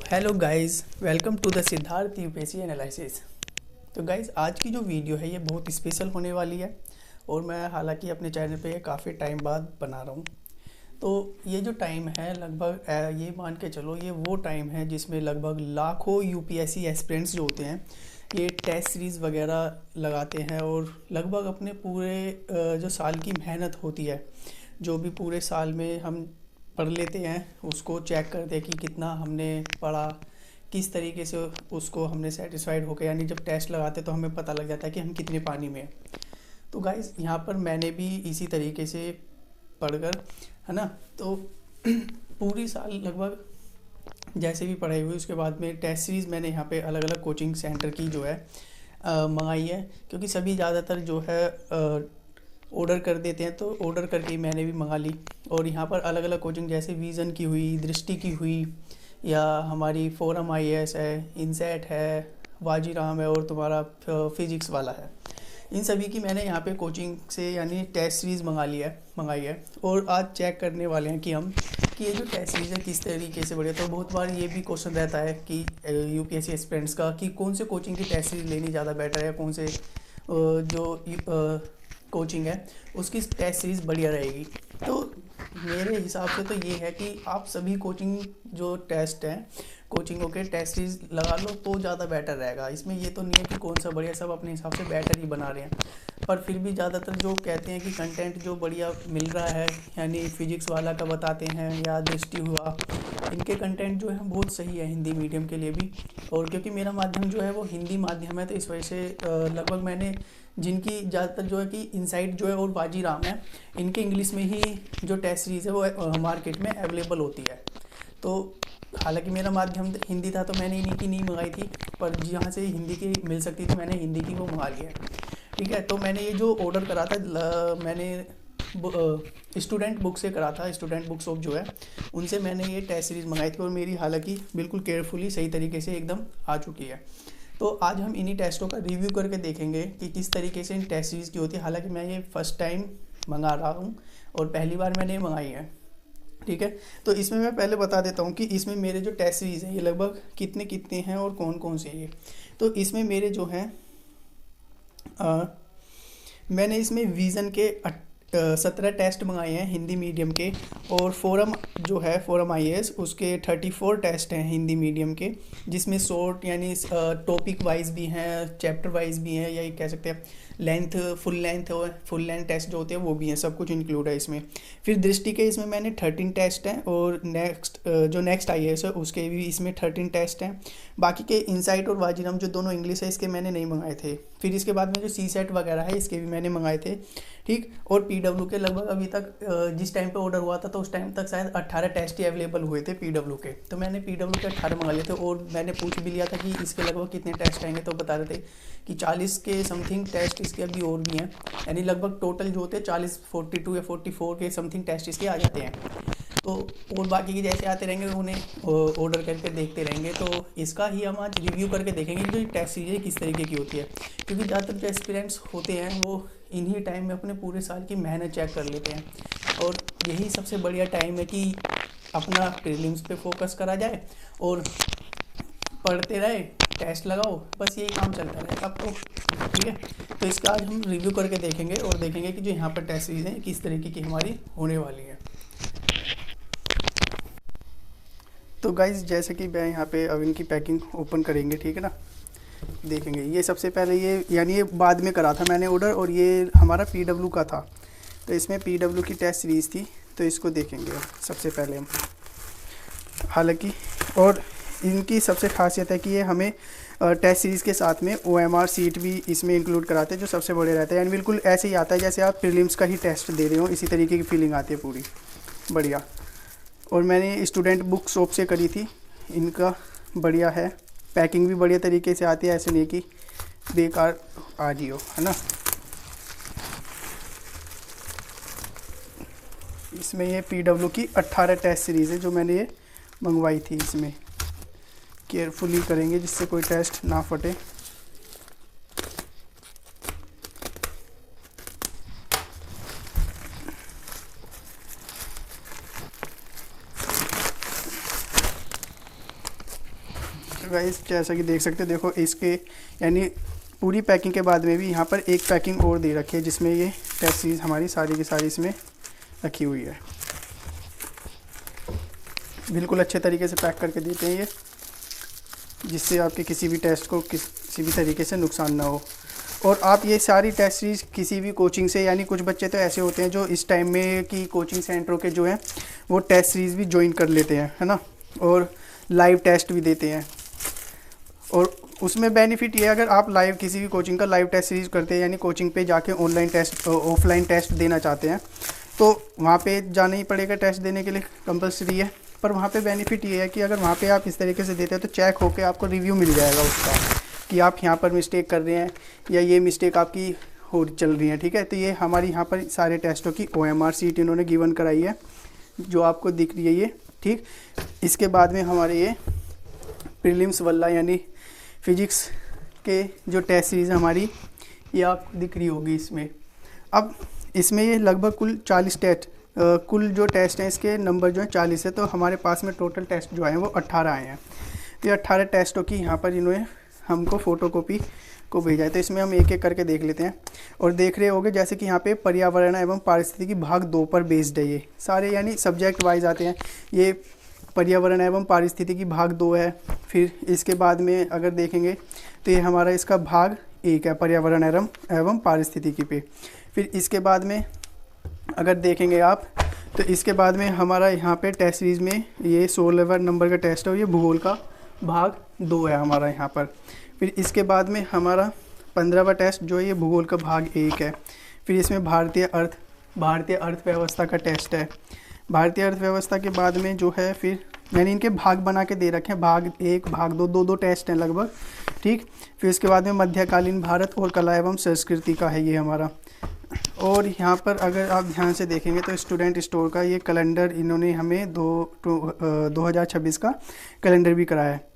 Hello guys, welcome to the Siddharth UPSC analysis. तो guys, आज की जो वीडियो है ये बहुत स्पेशल होने वाली है और मैं हालांकि अपने चैनल पे काफ़ी टाइम बाद बना रहा हूँ। तो ये जो टाइम है लगभग ये मान के चलो ये वो टाइम है जिसमें लगभग लाखों यूपीएससी एस्पिरेंट्स जो होते हैं ये टेस्ट सीरीज़ वगैरह लगाते हैं और लगभग अपने पूरे जो साल की मेहनत होती है, जो भी पूरे साल में हम पढ़ लेते हैं उसको चेक करते हैं कि कितना हमने पढ़ा, किस तरीके से उसको हमने सेटिस्फाइड होकर, यानी जब टेस्ट लगाते तो हमें पता लग जाता है कि हम कितने पानी में हैं। तो गाइस, यहाँ पर मैंने भी इसी तरीके से पढ़कर, है ना, तो पूरी साल लगभग जैसे भी पढ़ाई हुई उसके बाद में टेस्ट सीरीज़ मैंने यहाँ पे अलग अलग कोचिंग सेंटर की जो है मंगाई है, क्योंकि सभी ज़्यादातर जो है ऑर्डर कर देते हैं, तो ऑर्डर करके ही मैंने भी मंगा ली। और यहाँ पर अलग अलग कोचिंग जैसे विज़न की हुई, दृष्टि की हुई, या हमारी फोरम आईएएस है, इनसेट है, वाजीराम है और तुम्हारा फिजिक्स वाला है। इन सभी की मैंने यहाँ पे कोचिंग से यानी टेस्ट सीरीज़ मंगाई है। और आज चेक करने वाले हैं कि हम कि ये जो टेस्ट सीरीज़ है किस तरीके से बढ़िया। तो बहुत बार ये भी क्वेश्चन रहता है कि यूपीएससी एस्पिरेंट्स का कि कौन से कोचिंग की टेस्ट सीरीज़ लेनी ज़्यादा बेटर है, कौन से जो कोचिंग है उसकी टेस्ट सीरीज़ बढ़िया रहेगी। तो मेरे हिसाब से तो ये है कि आप सभी कोचिंग जो टेस्ट हैं कोचिंगों के टेस्ट सीरीज़ लगा लो तो ज़्यादा बेटर रहेगा। इसमें ये तो नहीं है कि कौन सा बढ़िया, सब अपने हिसाब से बेटर ही बना रहे हैं, पर फिर भी ज़्यादातर जो कहते हैं कि कंटेंट जो बढ़िया मिल रहा है, यानी फिजिक्स वाला का बताते हैं या दृष्टि हुआ, इनके कंटेंट जो है बहुत सही है हिंदी मीडियम के लिए भी। और क्योंकि मेरा माध्यम जो है वो हिंदी माध्यम है, तो इस वजह से लगभग मैंने जिनकी ज़्यादातर जो है कि इनसाइट जो है और बाजीराम है, इनके इंग्लिश में ही जो टेस्ट सीरीज़ है वो मार्केट में अवेलेबल होती है। तो हालांकि मेरा माध्यम हिंदी था तो मैंने इन्हीं की नहीं मंगाई थी, पर जहाँ से हिंदी की मिल सकती थी मैंने हिंदी की वो मंगा लिया है। ठीक है, तो मैंने ये जो ऑर्डर करा था मैंने स्टूडेंट बुक से करा था, स्टूडेंट बुक शॉप जो है उनसे मैंने ये टेस्ट सीरीज़ मंगाई थी और मेरी हालांकि बिल्कुल केयरफुली सही तरीके से एकदम आ चुकी है। तो आज हम इन्हीं टेस्टों का रिव्यू करके देखेंगे कि किस तरीके से इन टेस्ट सीरीज़ की होती है। हालांकि मैं ये फ़र्स्ट टाइम मंगा रहा हूँ और पहली बार मैंने मंगाई है। ठीक है, तो इसमें मैं पहले बता देता हूँ कि इसमें मेरे जो टेस्ट सीरीज़ हैं ये लगभग कितने कितने हैं और कौन कौन से हैं। तो इसमें मेरे जो हैं मैंने इसमें विज़न के 17 टेस्ट मंगाए हैं हिंदी मीडियम के, और फोरम जो है फोरम आईएएस उसके 34 टेस्ट हैं हिंदी मीडियम के, जिसमें शॉर्ट यानी टॉपिक वाइज भी हैं, चैप्टर वाइज भी हैं, या ये कह सकते हैं लेंथ फुल लेंथ टेस्ट जो होते हैं वो भी हैं, सब कुछ इंक्लूड है इसमें। फिर दृष्टि के इसमें मैंने 13 टेस्ट हैं, और नेक्स्ट आईएएस है उसके भी इसमें 13 टेस्ट हैं। बाकी के इनसाइट और वाजीराम जो दोनों इंग्लिश है इसके मैंने नहीं मंगाए थे। फिर इसके बाद में जो सी सेट वगैरह है इसके भी मैंने मंगाए थे। ठीक, और पीडब्ल्यू के लगभग अभी तक जिस टाइम पे ऑर्डर हुआ था तो उस टाइम तक शायद 18 टेस्ट ही अवेलेबल हुए थे पीडब्ल्यू के, तो मैंने पीडब्ल्यू के 18 मंगा लिए थे। और मैंने पूछ भी लिया था कि इसके लगभग कितने टेस्ट आएंगे, तो बता रहे थे कि 40 के समथिंग टेस्ट इसके अभी और भी हैं, यानी लगभग टोटल जो होते हैं 42 या 44 के समथिंग टेस्ट इसके आ जाते हैं। तो और बाकी के जैसे आते रहेंगे उन्हें ऑर्डर करके देखते रहेंगे। तो इसका ही हम आज रिव्यू करके देखेंगे कि जो टेस्ट सीरीज किस तरीके की होती है, क्योंकि ज़्यादातर जो एक्सपीरियंस होते हैं वो इन्हीं टाइम में अपने पूरे साल की मेहनत चेक कर लेते हैं, और यही सबसे बढ़िया टाइम है कि अपना प्रीलिम्स पे फोकस करा जाए और पढ़ते रहे, टेस्ट लगाओ, बस यही काम चलता रहे अब तो। ठीक है, तो इसका आज हम रिव्यू करके देखेंगे और देखेंगे कि जो यहाँ पर टेस्ट सीरीज हैं किस तरीके की हमारी होने वाली है। तो गाइज, जैसे कि मैं यहाँ पे अब इनकी पैकिंग ओपन करेंगे, ठीक है ना, देखेंगे। ये सबसे पहले ये यानी ये बाद में करा था मैंने ऑर्डर, और ये हमारा पीडब्ल्यू का था, तो इसमें पीडब्ल्यू की टेस्ट सीरीज़ थी, तो इसको देखेंगे सबसे पहले हम। हालांकि और इनकी सबसे खासियत है कि ये हमें टेस्ट सीरीज़ के साथ में ओएमआर सीट भी इसमें इंक्लूड कराते हैं, जो सबसे बड़े रहता है, यानी बिल्कुल ऐसे ही आता है जैसे आप प्रीलिम्स का ही टेस्ट दे रहे हो, इसी तरीके की फीलिंग आती है पूरी बढ़िया। और मैंने स्टूडेंट बुक शॉप से करी थी, इनका बढ़िया है, पैकिंग भी बढ़िया तरीके से आती है, ऐसे नहीं कि बेकार आ जी हो, है ना। इसमें ये पीडब्ल्यू की 18 टेस्ट सीरीज़ है जो मैंने ये मंगवाई थी। इसमें केयरफुली करेंगे जिससे कोई टेस्ट ना फटे। गाइस जैसा कि देख सकते हो, देखो इसके यानी पूरी पैकिंग के बाद में भी यहाँ पर एक पैकिंग और दे रखी है जिसमें ये टेस्ट सीरीज़ हमारी सारी की सारी इसमें रखी हुई है। बिल्कुल अच्छे तरीके से पैक करके देते हैं ये, जिससे आपके किसी भी टेस्ट को किसी भी तरीके से नुकसान ना हो। और आप ये सारी टेस्ट सीरीज़ किसी भी कोचिंग से, यानी कुछ बच्चे तो ऐसे होते हैं जो इस टाइम में कि कोचिंग सेंटरों के जो हैं वो टेस्ट सीरीज़ भी ज्वाइन कर लेते हैं, है ना, और लाइव टेस्ट भी देते हैं। और उसमें बेनिफिट ये, अगर आप लाइव किसी भी कोचिंग का लाइव टेस्ट सीरीज़ करते हैं, यानी कोचिंग पे जाके ऑनलाइन टेस्ट ऑफलाइन टेस्ट देना चाहते हैं, तो वहाँ पे जाना ही पड़ेगा टेस्ट देने के लिए, कंपलसरी है। पर वहाँ पे बेनिफिट ये है कि अगर वहाँ पे आप इस तरीके से देते हैं तो चेक होके आपको रिव्यू मिल जाएगा उसका कि आप यहाँ पर मिस्टेक कर रहे हैं या ये मिस्टेक आपकी हो चल रही है, ठीक है। तो ये हमारी यहाँ पर सारे टेस्टों की OMR सीट इन्होंने गिवन कराई है, जो आपको दिख रही है ये, ठीक। इसके बाद में हमारे ये प्रीलिम्स वाला यानी फिजिक्स के जो टेस्ट सीरीज़ हमारी, ये आपको दिख रही होगी इसमें। अब इसमें ये लगभग कुल 40 टेस्ट, कुल जो टेस्ट हैं इसके नंबर जो है 40 है, तो हमारे पास में टोटल टेस्ट जो आए हैं वो 18 आए हैं। तो ये 18 टेस्टों की यहाँ पर इन्होंने हमको फ़ोटोकॉपी को भेजा है। तो इसमें हम एक एक करके देख लेते हैं। और देख रहे होंगे जैसे कि यहाँ पे पर्यावरण एवं पारिस्थितिकी भाग 2 पर बेस्ड है, ये सारे यानी सब्जेक्ट वाइज आते हैं। ये पर्यावरण एवं पारिस्थितिकी भाग 2 है। फिर इसके बाद में अगर देखेंगे तो ये हमारा इसका भाग 1 है, पर्यावरण एवं पारिस्थितिकी पे। फिर इसके बाद में अगर देखेंगे आप तो इसके बाद में हमारा यहाँ पे टेस्ट सीरीज़ में ये 16 नंबर का टेस्ट है और ये भूगोल का भाग 2 है हमारा यहाँ पर। फिर इसके बाद में हमारा 15वां टेस्ट जो है ये भूगोल का भाग 1 है। फिर इसमें भारतीय अर्थव्यवस्था का टेस्ट है। भारतीय अर्थव्यवस्था के बाद में जो है फिर मैंने इनके भाग बना के दे रखे हैं, भाग 1 भाग 2, दो टेस्ट हैं लगभग, ठीक। फिर इसके बाद में मध्यकालीन भारत और कला एवं संस्कृति का है ये हमारा। और यहाँ पर अगर आप ध्यान से देखेंगे तो स्टूडेंट स्टोर का ये कैलेंडर इन्होंने हमें 2026 का कैलेंडर भी कराया है।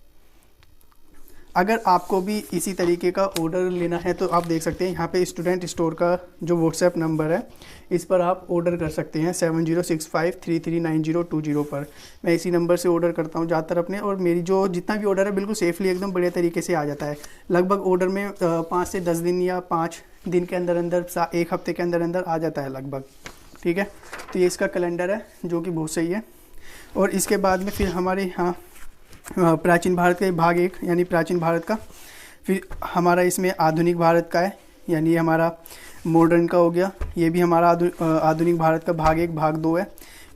अगर आपको भी इसी तरीके का ऑर्डर लेना है तो आप देख सकते हैं यहाँ पे स्टूडेंट स्टोर का जो व्हाट्सएप नंबर है, इस पर आप ऑर्डर कर सकते हैं 7065339020 पर। मैं इसी नंबर से ऑर्डर करता हूँ ज़्यादातर अपने, और मेरी जो जितना भी ऑर्डर है बिल्कुल सेफली एकदम बढ़िया तरीके से आ जाता है। लगभग ऑर्डर में 5 से 10 दिन या 5 दिन के अंदर अंदर, 1 हफ्ते के अंदर अंदर आ जाता है लगभग, ठीक है। तो ये इसका कैलेंडर है जो कि बहुत सही है। और इसके बाद में फिर हमारे यहाँ प्राचीन भारत का भाग 1 यानी प्राचीन भारत का। फिर हमारा इसमें आधुनिक भारत का है, यानी हमारा मॉडर्न का हो गया। ये भी हमारा आधुनिक भारत का भाग 1 भाग 2 है।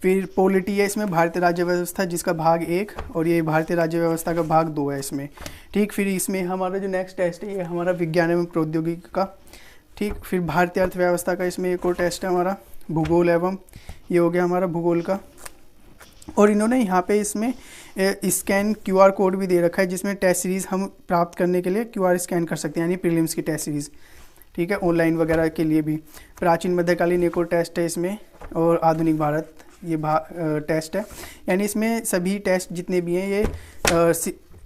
फिर पॉलिटी है इसमें भारतीय राज्य व्यवस्था जिसका भाग 1, और ये भारतीय राज्य व्यवस्था का भाग 2 है इसमें, ठीक। फिर इसमें हमारा जो नेक्स्ट टेस्ट है ये हमारा विज्ञान एवं प्रौद्योगिकी का, ठीक। फिर भारतीय अर्थव्यवस्था का इसमें एक और टेस्ट है हमारा भूगोल एवं, ये हो गया हमारा भूगोल का। और इन्होंने यहाँ पे इसमें स्कैन QR कोड भी दे रखा है जिसमें टेस्ट सीरीज़ हम प्राप्त करने के लिए QR स्कैन कर सकते हैं, यानी प्रीलिम्स की टेस्ट सीरीज़, ठीक है, ऑनलाइन वगैरह के लिए भी। प्राचीन मध्यकालीन एक और टेस्ट है इसमें, और आधुनिक भारत ये टेस्ट है। यानी इसमें सभी टेस्ट जितने भी हैं ये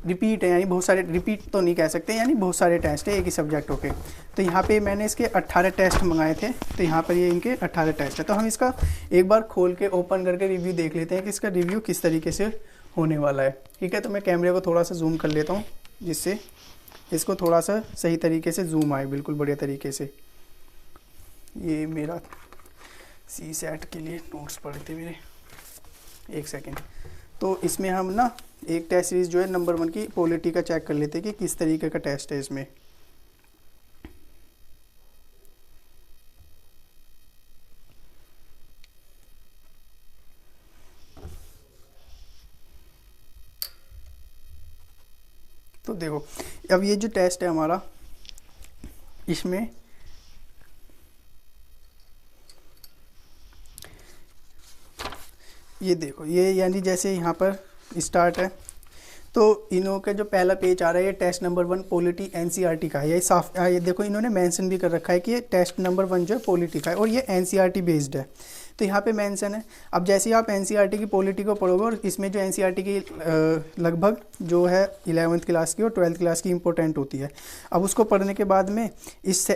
रिपीट है, यानी बहुत सारे, रिपीट तो नहीं कह सकते, यानी बहुत सारे टेस्ट है एक ही सब्जेक्ट के। तो यहाँ पे मैंने इसके 18 टेस्ट मंगाए थे, तो यहाँ पर ये इनके 18 टेस्ट है। तो हम इसका एक बार खोल के ओपन करके रिव्यू देख लेते हैं कि इसका रिव्यू किस तरीके से होने वाला है, ठीक है। तो मैं कैमरे को थोड़ा सा जूम कर लेता हूँ जिससे इसको थोड़ा सा सही तरीके से जूम आए, बिल्कुल बढ़िया तरीके से। ये मेरा CSAT के लिए नोट्स पड़े थे मेरे, 1 सेकेंड। तो इसमें हम ना एक टेस्ट सीरीज़ जो है नंबर 1 की पॉलिटी का चेक कर लेते हैं कि किस तरीके का टेस्ट है इसमें। तो देखो अब ये जो टेस्ट है हमारा, इसमें ये देखो, ये यानी जैसे यहाँ पर स्टार्ट है तो इन्हों का जो पहला पेज आ रहा है ये टेस्ट नंबर 1 पॉलिटी NCERT का है। ये साफ ये देखो इन्होंने मेंशन भी कर रखा है कि ये टेस्ट नंबर 1 जो है पॉलिटी का है और ये NCERT बेस्ड है। तो यहाँ पे मेंशन है। अब जैसे ही आप NCERT की पॉलिटी को पढ़ोगे, और इसमें जो NCERT की लगभग जो है 11th क्लास की और 12th क्लास की इंपॉर्टेंट होती है। अब उसको पढ़ने के बाद में इस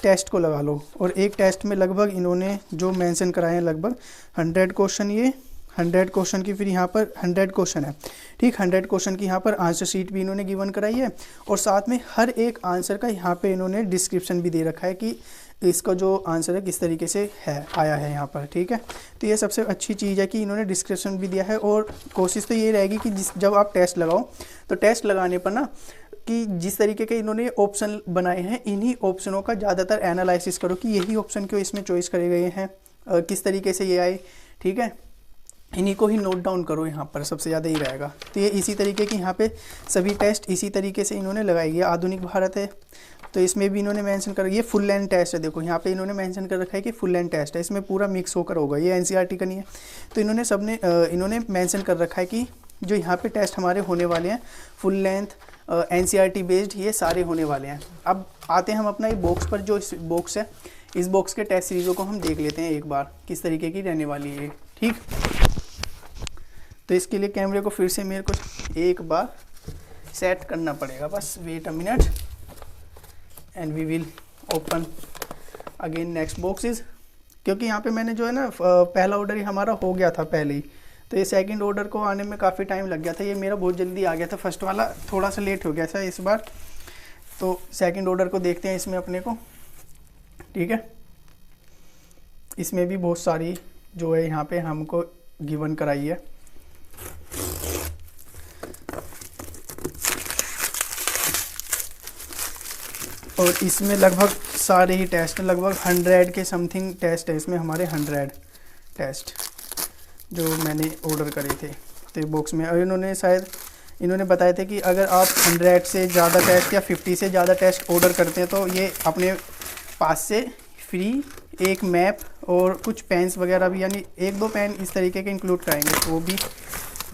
टेस्ट को लगा लो, और एक टेस्ट में लगभग इन्होंने जो मेंशन कराए हैं लगभग 100 क्वेश्चन ये 100 क्वेश्चन की, फिर यहाँ पर 100 क्वेश्चन है, ठीक। 100 क्वेश्चन की यहाँ पर आंसर शीट भी इन्होंने गिवन कराई है, और साथ में हर एक आंसर का यहाँ पे इन्होंने डिस्क्रिप्शन भी दे रखा है कि इसका जो आंसर है किस तरीके से है आया है यहाँ पर, ठीक है। तो ये सबसे अच्छी चीज़ है कि इन्होंने डिस्क्रिप्शन भी दिया है। और कोशिश तो ये रहेगी कि जब आप टेस्ट लगाओ तो टेस्ट लगाने पर ना कि जिस तरीके के इन्होंने ऑप्शन बनाए हैं, इन्हीं ऑप्शनों का ज़्यादातर एनालिसिस करो कि यही ऑप्शन क्यों इसमें चॉइस करे गए हैं, किस तरीके से ये आए, ठीक है। इन्हीं को ही नोट डाउन करो, यहाँ पर सबसे ज़्यादा ही रहेगा। तो ये इसी तरीके की यहाँ पे सभी टेस्ट इसी तरीके से इन्होंने लगाई है। आधुनिक भारत है तो इसमें भी इन्होंने मेंशन कर, ये फुल लेंथ टेस्ट है, देखो यहाँ पे इन्होंने मेंशन कर रखा है कि फुल लेंथ टेस्ट है, इसमें पूरा मिक्स होकर होगा, ये एनसीईआरटी का नहीं है। तो इन्होंने मेंशन कर रखा है कि जो यहाँ पे टेस्ट हमारे होने वाले हैं फुल लेंथ एनसीईआरटी बेस्ड, ये सारे होने वाले हैं। अब आते हैं हम अपना ये बॉक्स पर, जो इस बॉक्स है, इस बॉक्स के टेस्ट सीरीज़ों को हम देख लेते हैं एक बार किस तरीके की रहने वाली है, ठीक। तो इसके लिए कैमरे को फिर से मेरे को एक बार सेट करना पड़ेगा, बस wait a minute and we will open again next boxes. क्योंकि यहाँ पे मैंने जो है ना पहला ऑर्डर ही हमारा हो गया था पहले ही, तो ये सेकंड ऑर्डर को आने में काफ़ी टाइम लग गया था, ये मेरा बहुत जल्दी आ गया था, फर्स्ट वाला थोड़ा सा लेट हो गया था इस बार। तो सेकंड ऑर्डर को देखते हैं इसमें अपने को, ठीक है। इसमें भी बहुत सारी जो है यहाँ पे हमको गिवन कराई है। और इसमें लगभग सारे ही टेस्ट, लगभग 100 के समथिंग टेस्ट है इसमें, हमारे 100 टेस्ट जो मैंने ऑर्डर करे थे तो बॉक्स में। और इन्होंने बताया था कि अगर आप 100 से ज़्यादा टेस्ट या 50 से ज़्यादा टेस्ट ऑर्डर करते हैं तो ये अपने पास से फ्री एक मैप और कुछ पेन्स वगैरह भी, यानी 1-2 पेन इस तरीके के इंक्लूड कराएंगे, तो वो भी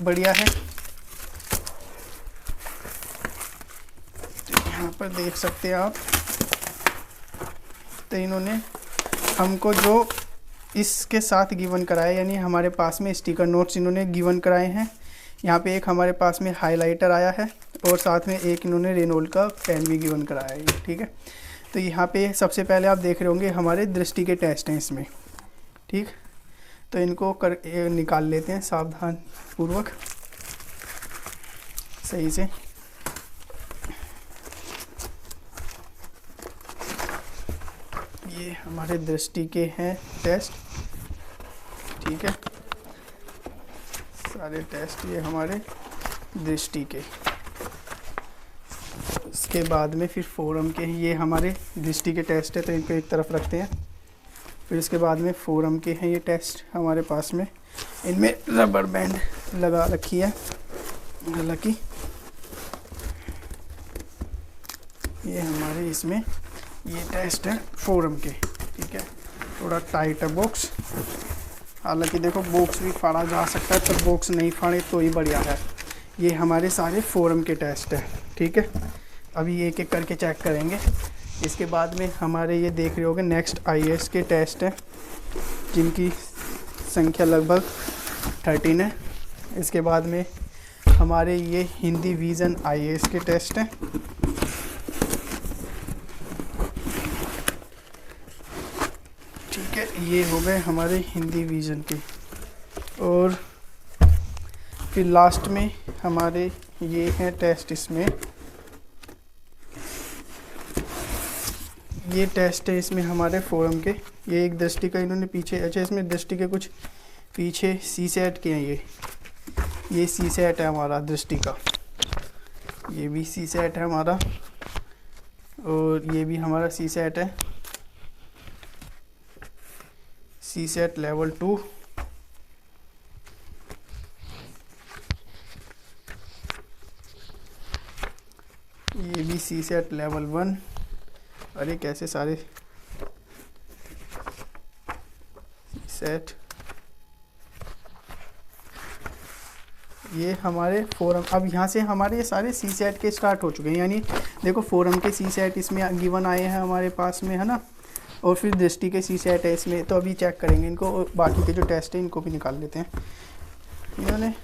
बढ़िया है। यहाँ पर देख सकते हैं आप, तो इन्होंने हमको जो इसके साथ गिवन कराया, यानी हमारे पास में स्टिकर नोट्स इन्होंने गिवन कराए हैं। यहाँ पे एक हमारे पास में हाइलाइटर आया है और साथ में एक इन्होंने रेनॉल्ट का पेन भी गिवन कराया है, ठीक है। तो यहाँ पे सबसे पहले आप देख रहे होंगे हमारे दृष्टि के टेस्ट हैं इसमें, ठीक। तो इनको निकाल लेते हैं सावधान पूर्वक सही से। ये हमारे दृष्टि के हैं टेस्ट, ठीक है। सारे टेस्ट ये हमारे दृष्टि के। इसके बाद में फिर फोरम के, ये हमारे दृष्टि के टेस्ट है तो इनको एक तरफ रखते हैं। फिर इसके बाद में फोरम के हैं ये टेस्ट हमारे पास में, इनमें रबर बैंड लगा रखी है, हालांकि ये हमारे इसमें ये टेस्ट है फोरम के, ठीक है। थोड़ा टाइट है बॉक्स, हालांकि देखो बॉक्स भी फाड़ा जा सकता है, तो बॉक्स नहीं फाड़े तो ही बढ़िया है। ये हमारे सारे फोरम के टेस्ट है, ठीक है। अभी एक एक करके चेक करेंगे। इसके बाद में हमारे ये देख रहे होंगे नेक्स्ट आईएएस के टेस्ट हैं, जिनकी संख्या लगभग 13 है। इसके बाद में हमारे ये हिंदी विज़न आईएएस के टेस्ट हैं। ठीक है, ये हो गए हमारे हिंदी विज़न के। और फिर लास्ट में हमारे ये हैं टेस्ट, इसमें ये टेस्ट है इसमें हमारे फोरम के। ये एक दृष्टि का इन्होंने पीछे, अच्छा इसमें दृष्टि के कुछ पीछे सी सेट के हैं, ये सी सेट है हमारा दृष्टि का, ये भी सी सेट है हमारा, और ये भी हमारा सी सेट है, सी सेट लेवल 2। ये भी सी सेट लेवल 1। अरे कैसे सारे सेट, ये हमारे फोरम। अब यहाँ से हमारे ये सारे सी सेट के स्टार्ट हो चुके हैं, यानी देखो फोरम के सी सेट इसमें गिवन आए हैं हमारे पास में, है ना। और फिर दृष्टि के सी सेट है इसमें, तो अभी चेक करेंगे इनको, और बाकी के जो टेस्ट हैं इनको भी निकाल लेते हैं। इन्होंने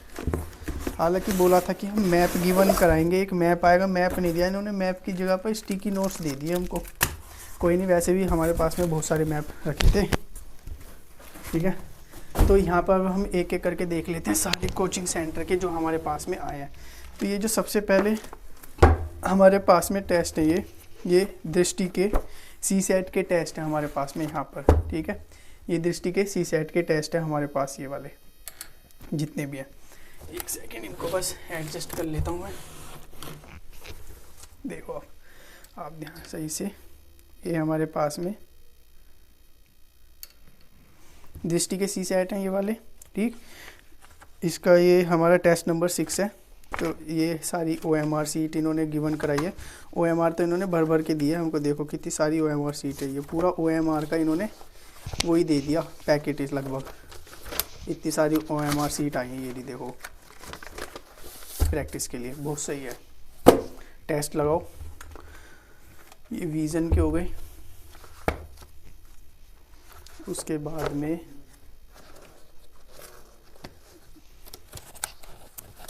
हालांकि बोला था कि हम मैप गिवन कराएंगे, एक मैप आएगा, मैप नहीं दिया इन्होंने, मैप की जगह पर स्टिकी नोट्स दे दिए हमको। कोई नहीं, वैसे भी हमारे पास में बहुत सारे मैप रखे थे, ठीक है। तो यहाँ पर हम एक एक करके देख लेते हैं सारे कोचिंग सेंटर के जो हमारे पास में आए हैं। तो ये जो सबसे पहले हमारे पास में टेस्ट है, ये दृष्टि के CSAT के टेस्ट है हमारे पास में यहाँ पर, ठीक है। ये दृष्टि के CSAT के टेस्ट है हमारे पास, ये वाले जितने भी हैं। एक सेकेंड, इनको बस एडजस्ट कर लेता हूँ मैं। देखो आप ध्यान सही से, ये हमारे पास में दृष्टि के CSAT हैं ये वाले, ठीक। इसका ये हमारा टेस्ट नंबर 6 है। तो ये सारी OMR सीट इन्होंने गिवन कराई है। OMR तो इन्होंने भर भर के दी है हमको, देखो कितनी सारी OMR सीट है। ये पूरा OMR का इन्होंने वही दे दिया पैकेट, इस लगभग इतनी सारी OMR सीट आई है। ये भी देखो प्रैक्टिस के लिए बहुत सही है। टेस्ट लगाओ। ये विज़न के हो गए, उसके बाद में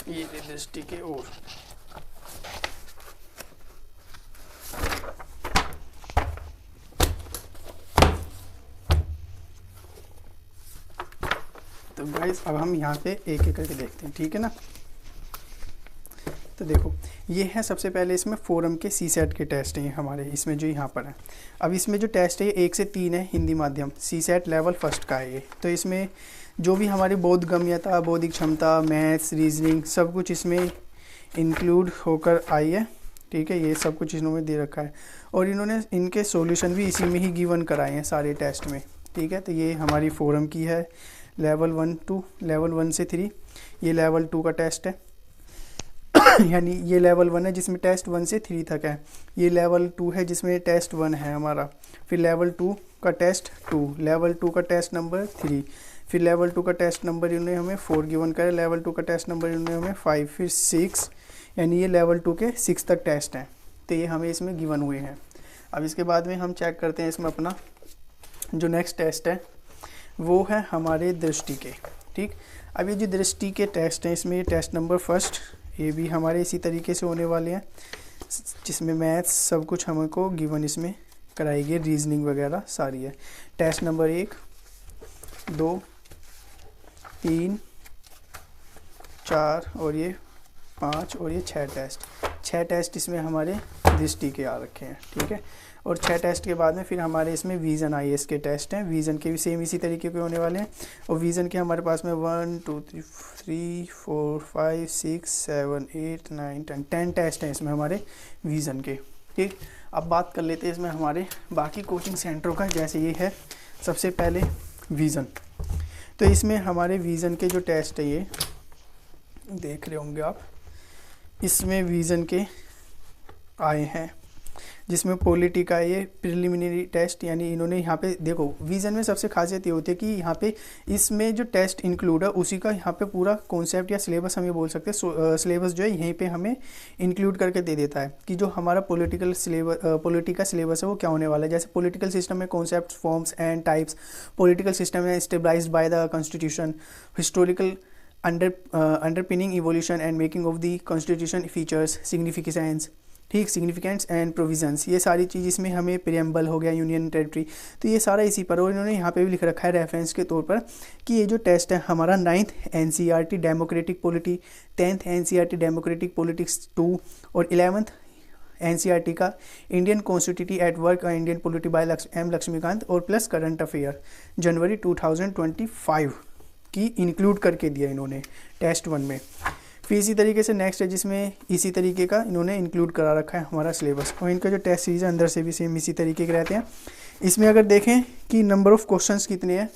ये दृष्टि के और तो गाइस अब हम यहाँ पे एक एक करके देखते हैं, ठीक है ना। तो देखो ये है सबसे पहले इसमें फोरम के CSAT के टेस्ट हैं हमारे, इसमें जो यहाँ पर है। अब इसमें जो टेस्ट है 1 से 3 है हिंदी माध्यम, CSAT लेवल 1 का है ये। तो इसमें जो भी हमारी बोधगम्यता, बौद्धिक क्षमता, मैथ्स, रीजनिंग सब कुछ इसमें इंक्लूड होकर आई है, ठीक है। ये सब कुछ इन्होंने दे रखा है और इन्होंने इनके सॉल्यूशन भी इसी में ही गिवन कराए हैं सारे टेस्ट में, ठीक है। तो ये हमारी फोरम की है लेवल 1 टू लेवल 1 से 3। ये लेवल 2 का टेस्ट है यानी ये लेवल 1 है जिसमें टेस्ट 1 से 3 तक है। ये लेवल 2 है जिसमें टेस्ट 1 है हमारा। फिर लेवल 2 का टेस्ट 2, लेवल 2 का टेस्ट नंबर 3, फिर लेवल 2 का टेस्ट नंबर इन्होंने हमें 4 गिवन करा, लेवल 2 का टेस्ट नंबर इन्होंने हमें 5, फिर 6, यानी ये लेवल 2 के 6 तक टेस्ट हैं। तो ये हमें इसमें गिवन हुए हैं। अब इसके बाद में हम चेक करते हैं इसमें अपना जो नेक्स्ट टेस्ट है वो है हमारे दृष्टि के, ठीक। अब ये जो दृष्टि के टेस्ट हैं इसमें ये टेस्ट नंबर 1, ये भी हमारे इसी तरीके से होने वाले हैं जिसमें मैथ्स सब कुछ हमको गिवन इसमें कराई गई, रीजनिंग वगैरह सारी है। टेस्ट नंबर 1, 2, 3, 4 और ये 5 और ये 6 टेस्ट इसमें हमारे दृष्टि के आ रखे हैं, ठीक है। और 6 टेस्ट के बाद में फिर हमारे इसमें विज़न IAS के टेस्ट हैं। विज़न के भी सेम इसी तरीके के होने वाले हैं। और विज़न के हमारे पास में 1 2 3 4 5 6 7 8 9 10 टेस्ट हैं इसमें हमारे विज़न के, ठीक। अब बात कर लेते हैं इसमें हमारे बाकी कोचिंग सेंटरों का। जैसे ये है सबसे पहले विज़न, तो इसमें हमारे विज़न के जो टेस्ट है ये देख रहे होंगे आप, इसमें विज़न के आए हैं जिसमें पॉलिटी का ये प्रिलिमिनरी टेस्ट, यानी इन्होंने यहाँ पे देखो विज़न में सबसे खासियत ये होती है कि यहाँ पे इसमें जो टेस्ट इंक्लूड है उसी का यहाँ पे पूरा कॉन्सेप्ट या सिलेबस हम ये बोल सकते हैं। सिलेबस जो है यहीं पे हमें इंक्लूड करके दे देता है कि जो हमारा पॉलिटिकल सिलेबस है वो क्या होने वाला है। जैसे पॉलिटिकल सिस्टम में concept, forms and types, political system है stabilised by the constitution, historical underpinning evolution and making of the constitution features, significance, ठीक, सिग्निफिकेंस एंड प्रोविजंस, ये सारी चीज़ इसमें हमें प्रियम्बल हो गया, यूनियन टेरिटरी, तो ये सारा इसी पर। और इन्होंने यहाँ पे भी लिख रखा है रेफरेंस के तौर पर कि ये जो टेस्ट है हमारा 9th NCERT democratic polity, 10th NCERT democratic politics 2 और 11th NCERT का इंडियन कॉन्स्टिट्यूटी एट वर्क और Indian polity by M Laxmikanth और प्लस करंट अफेयर जनवरी 2025 की इंक्लूड करके दिया इन्होंने टेस्ट 1 में। फिर इसी तरीके से नेक्स्ट है जिसमें इसी तरीके का इन्होंने इंक्लूड करा रखा है हमारा सिलेबस, और इनका जो टेस्ट सीरीज है अंदर से भी सेम इसी तरीके के रहते हैं। इसमें अगर देखें कि नंबर ऑफ़ क्वेश्चंस कितने हैं,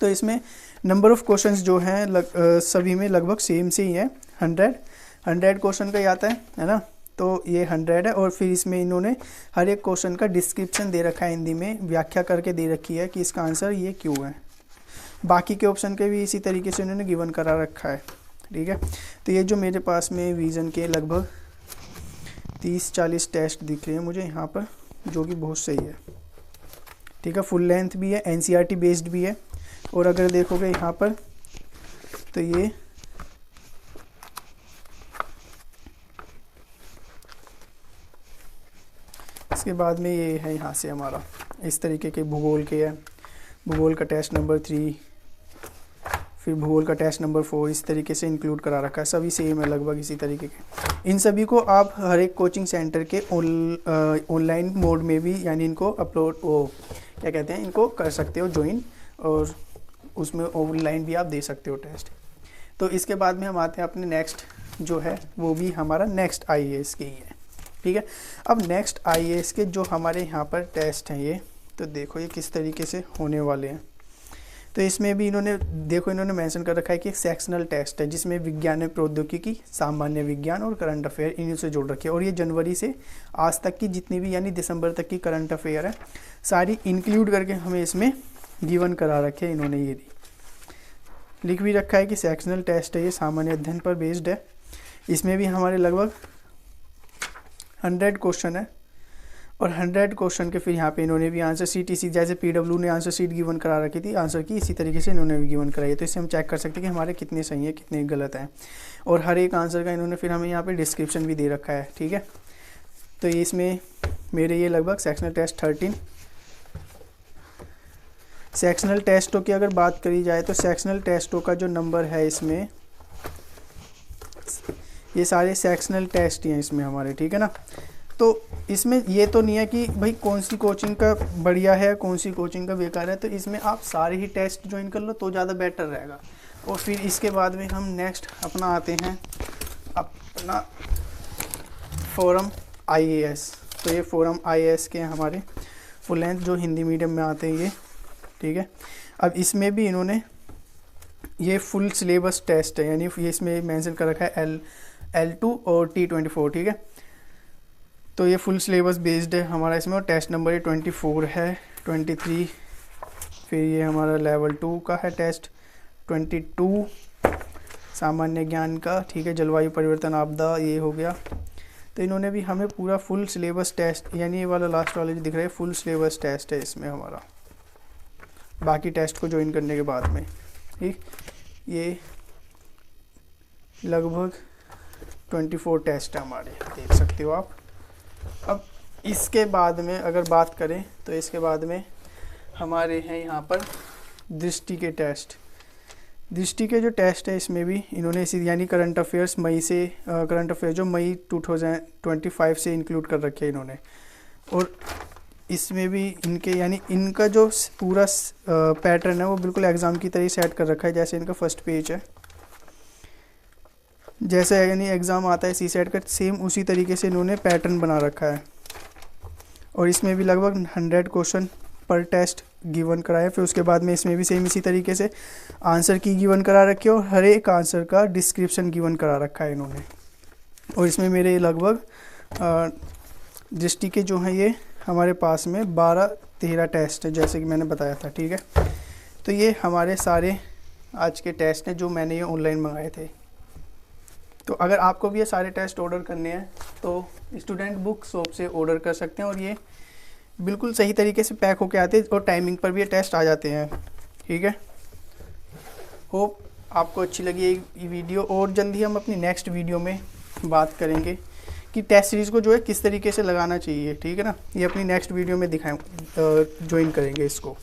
तो इसमें नंबर ऑफ़ क्वेश्चंस जो हैं सभी में लगभग सेम से ही है, 100 क्वेश्चन का ही आता है ना। तो ये 100 है और फिर इसमें इन्होंने हर एक क्वेश्चन का डिस्क्रिप्शन दे रखा है, हिंदी में व्याख्या करके दे रखी है कि इसका आंसर ये क्यों है। बाकी के ऑप्शन के भी इसी तरीके से उन्होंने गिवन करा रखा है, ठीक है। तो ये जो मेरे पास में विज़न के लगभग 30-40 टेस्ट दिख रहे हैं मुझे यहाँ पर, जो कि बहुत सही है, ठीक है। फुल लेंथ भी है, NCERT बेस्ड भी है। और अगर देखोगे यहाँ पर तो ये इसके बाद में ये है यहाँ से हमारा इस तरीके के भूगोल के है, भूगोल का टेस्ट नंबर 3, फिर भूगोल का टेस्ट नंबर 4 इस तरीके से इंक्लूड करा रखा है, सभी सेम है लगभग इसी तरीके के। इन सभी को आप हर एक कोचिंग सेंटर के ऑनलाइन मोड में भी यानी इनको अपलोड क्या कहते हैं इनको कर सकते हो ज्वाइन, और उसमें ऑनलाइन भी आप दे सकते हो टेस्ट। तो इसके बाद में हम आते हैं अपने नेक्स्ट जो है वो भी हमारा नेक्स्ट IAS के ही है, ठीक है। अब नेक्स्ट IAS के जो हमारे यहाँ पर टेस्ट हैं ये, तो देखो ये किस तरीके से होने वाले हैं। तो इसमें भी इन्होंने मेंशन कर रखा है कि एक सेक्शनल टेस्ट है जिसमें विज्ञान में प्रौद्योगिकी, सामान्य विज्ञान और करंट अफेयर इन्हीं से जोड़ रखे हैं। और ये जनवरी से आज तक की जितनी भी यानी दिसंबर तक की करंट अफेयर है सारी इंक्लूड करके हमें इसमें गिवन करा रखे हैं इन्होंने। ये लिख भी रखा है कि सेक्शनल टेस्ट है, ये सामान्य अध्ययन पर बेस्ड है। इसमें भी हमारे लगभग 100 क्वेश्चन है और 100 क्वेश्चन के फिर यहाँ पे इन्होंने भी आंसर शीट इसी जैसे PW ने आंसर शीट गिवन करा रखी थी आंसर की, इसी तरीके से इन्होंने भी गिवन कराई है। तो इससे हम चेक कर सकते हैं कि हमारे कितने सही है कितने गलत हैं। और हर एक आंसर का इन्होंने फिर हमें यहाँ पे डिस्क्रिप्शन भी दे रखा है, ठीक है। तो ये इसमें मेरे ये लगभग सेक्शनल टेस्ट 13 सेक्शनल टेस्टों की अगर बात करी जाए तो सेक्शनल टेस्टों का जो नंबर है इसमें, ये सारे सेक्शनल टेस्ट ही हैं इसमें हमारे, ठीक है ना। तो इसमें ये तो नहीं है कि भाई कौन सी कोचिंग का बढ़िया है कौन सी कोचिंग का बेकार है, तो इसमें आप सारे ही टेस्ट ज्वाइन कर लो तो ज़्यादा बेटर रहेगा। और फिर इसके बाद में हम नेक्स्ट अपना आते हैं अपना फोरम IAS। तो ये फोरम IAS के हैं हमारे फुल लेंथ जो हिंदी मीडियम में आते हैं ये, ठीक है। अब इसमें भी इन्होंने ये फुल सिलेबस टेस्ट है, यानी ये इसमें मेंशन कर रखा है L2 और T24, ठीक है। तो ये फुल सिलेबस बेस्ड है हमारा इसमें, और टेस्ट नंबर ये 24 है, 23 फिर ये हमारा लेवल 2 का है टेस्ट 22 सामान्य ज्ञान का, ठीक है। जलवायु परिवर्तन आपदा ये हो गया। तो इन्होंने भी हमें पूरा फुल सिलेबस टेस्ट यानी ये वाला लास्ट वाला जो दिख रहा है फुल सिलेबस टेस्ट है इसमें हमारा, बाकी टेस्ट को ज्वाइन करने के बाद में, ठीक। ये लगभग 24 टेस्ट है हमारे, देख सकते हो आप। अब इसके बाद में अगर बात करें तो इसके बाद में हमारे हैं यहाँ पर दृष्टि के टेस्ट। दृष्टि के जो टेस्ट है इसमें भी इन्होंने इसी यानी करंट अफेयर्स मई से करंट अफेयर जो मई 2025 से इंक्लूड कर रखे हैं इन्होंने। और इसमें भी इनके यानी इनका जो पूरा पैटर्न है वो बिल्कुल एग्ज़ाम की तरह सेट कर रखा है। जैसे इनका फर्स्ट पेज है, जैसे यानी एग्ज़ाम आता है CSAT का सेम उसी तरीके से इन्होंने पैटर्न बना रखा है। और इसमें भी लगभग 100 क्वेश्चन पर टेस्ट गिवन कराए। फिर उसके बाद में इसमें भी सेम इसी तरीके से आंसर की गिवन करा रखी है और हर एक आंसर का डिस्क्रिप्शन गिवन करा रखा है इन्होंने। और इसमें मेरे लगभग दृष्टि के जो हैं ये हमारे पास में 12-13 टेस्ट है जैसे कि मैंने बताया था, ठीक है। तो ये हमारे सारे आज के टेस्ट हैं जो मैंने ये ऑनलाइन मंगाए थे। तो अगर आपको भी ये सारे टेस्ट ऑर्डर करने हैं तो स्टूडेंट बुक शॉप से ऑर्डर कर सकते हैं, और ये बिल्कुल सही तरीके से पैक होके आते हैं और टाइमिंग पर भी ये टेस्ट आ जाते हैं, ठीक है। होप आपको अच्छी लगी ये वीडियो, और जल्दी हम अपनी नेक्स्ट वीडियो में बात करेंगे कि टेस्ट सीरीज़ को जो है किस तरीके से लगाना चाहिए, ठीक है ना। ये अपनी नेक्स्ट वीडियो में ज्वाइन करेंगे इसको।